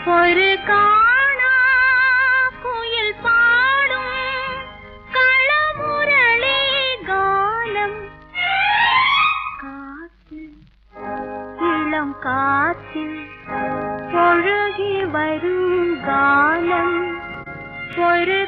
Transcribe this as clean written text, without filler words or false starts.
ஒரு காணா குயில் பாடும் களமுரளி கானம் காற்றில் இளம் காற்றில் ஒழுகி வரும் கானம் ஒரு